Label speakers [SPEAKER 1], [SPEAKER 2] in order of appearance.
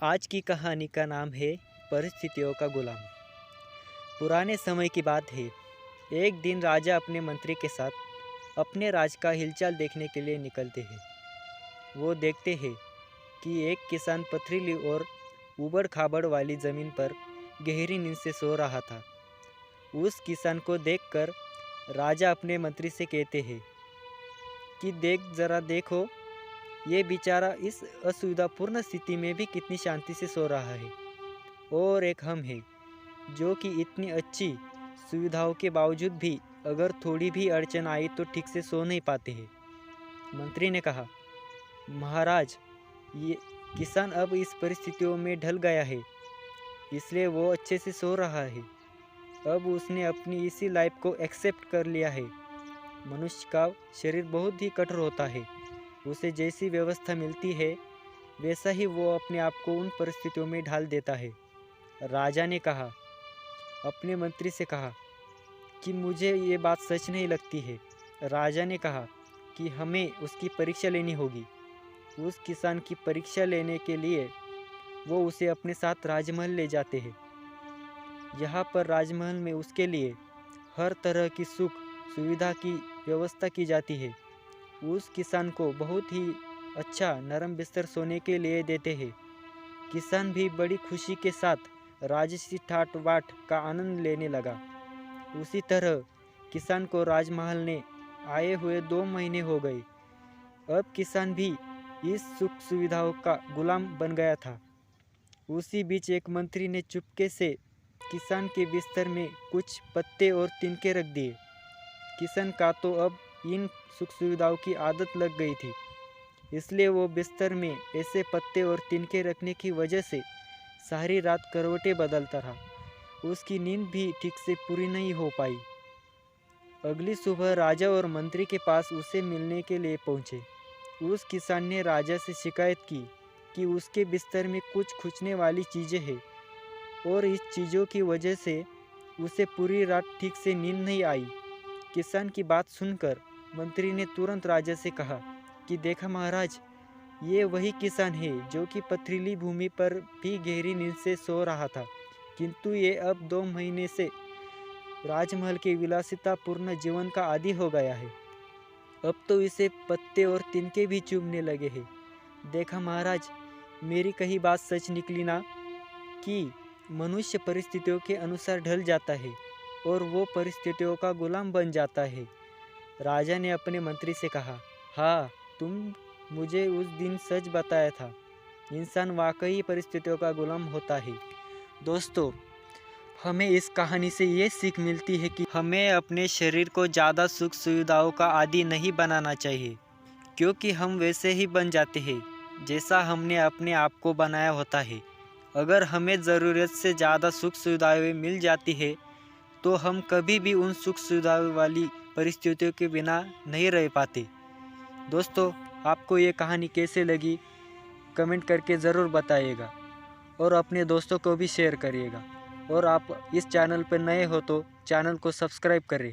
[SPEAKER 1] आज की कहानी का नाम है परिस्थितियों का गुलाम। पुराने समय की बात है। एक दिन राजा अपने मंत्री के साथ अपने राज का हिलचाल देखने के लिए निकलते हैं। वो देखते हैं कि एक किसान पथरीली और ऊबड़ खाबड़ वाली ज़मीन पर गहरी नींद से सो रहा था। उस किसान को देखकर राजा अपने मंत्री से कहते हैं कि ज़रा देखो, ये बेचारा इस असुविधापूर्ण स्थिति में भी कितनी शांति से सो रहा है। और एक हम हैं जो कि इतनी अच्छी सुविधाओं के बावजूद भी अगर थोड़ी भी अड़चन आई तो ठीक से सो नहीं पाते हैं। मंत्री ने कहा, महाराज, ये किसान अब इस परिस्थितियों में ढल गया है, इसलिए वो अच्छे से सो रहा है। अब उसने अपनी इसी लाइफ को एक्सेप्ट कर लिया है। मनुष्य का शरीर बहुत ही कठोर होता है। उसे जैसी व्यवस्था मिलती है वैसा ही वो अपने आप को उन परिस्थितियों में ढाल देता है। राजा ने कहा, अपने मंत्री से कहा कि मुझे ये बात सच नहीं लगती है। राजा ने कहा कि हमें उसकी परीक्षा लेनी होगी। उस किसान की परीक्षा लेने के लिए वो उसे अपने साथ राजमहल ले जाते हैं। यहाँ पर राजमहल में उसके लिए हर तरह की सुख सुविधा की व्यवस्था की जाती है। उस किसान को बहुत ही अच्छा नरम बिस्तर सोने के लिए देते हैं। किसान भी बड़ी खुशी के साथ राजसी ठाट बाट का आनंद लेने लगा। उसी तरह किसान को राजमहल ने आए हुए 2 महीने हो गए। अब किसान भी इस सुख सुविधाओं का गुलाम बन गया था। उसी बीच एक मंत्री ने चुपके से किसान के बिस्तर में कुछ पत्ते और तिनके रख दिए। किसान का तो अब इन सुख सुविधाओं की आदत लग गई थी, इसलिए वो बिस्तर में ऐसे पत्ते और तिनके रखने की वजह से सारी रात करवटें बदलता रहा। उसकी नींद भी ठीक से पूरी नहीं हो पाई। अगली सुबह राजा और मंत्री के पास उसे मिलने के लिए पहुंचे। उस किसान ने राजा से शिकायत की कि उसके बिस्तर में कुछ खुंचने वाली चीज़ें हैं और इस चीज़ों की वजह से उसे पूरी रात ठीक से नींद नहीं आई। किसान की बात सुनकर मंत्री ने तुरंत राजा से कहा कि देखा महाराज, ये वही किसान है जो कि पथरीली भूमि पर भी गहरी नींद से सो रहा था, किंतु ये अब 2 महीने से राजमहल के विलासितापूर्ण जीवन का आदी हो गया है। अब तो इसे पत्ते और तिनके भी चुभने लगे हैं। देखा महाराज, मेरी कही बात सच निकली ना, कि मनुष्य परिस्थितियों के अनुसार ढल जाता है और वो परिस्थितियों का गुलाम बन जाता है। राजा ने अपने मंत्री से कहा, हाँ, तुम मुझे उस दिन सच बताया था। इंसान वाकई परिस्थितियों का गुलाम होता है। दोस्तों, हमें इस कहानी से ये सीख मिलती है कि हमें अपने शरीर को ज़्यादा सुख सुविधाओं का आदी नहीं बनाना चाहिए, क्योंकि हम वैसे ही बन जाते हैं जैसा हमने अपने आप को बनाया होता है। अगर हमें ज़रूरत से ज़्यादा सुख सुविधाएं मिल जाती है तो हम कभी भी उन सुख सुविधाओं वाली परिस्थितियों के बिना नहीं रह पाते। दोस्तों, आपको ये कहानी कैसे लगी कमेंट करके ज़रूर बताइएगा और अपने दोस्तों को भी शेयर करिएगा। और आप इस चैनल पर नए हो तो चैनल को सब्सक्राइब करें।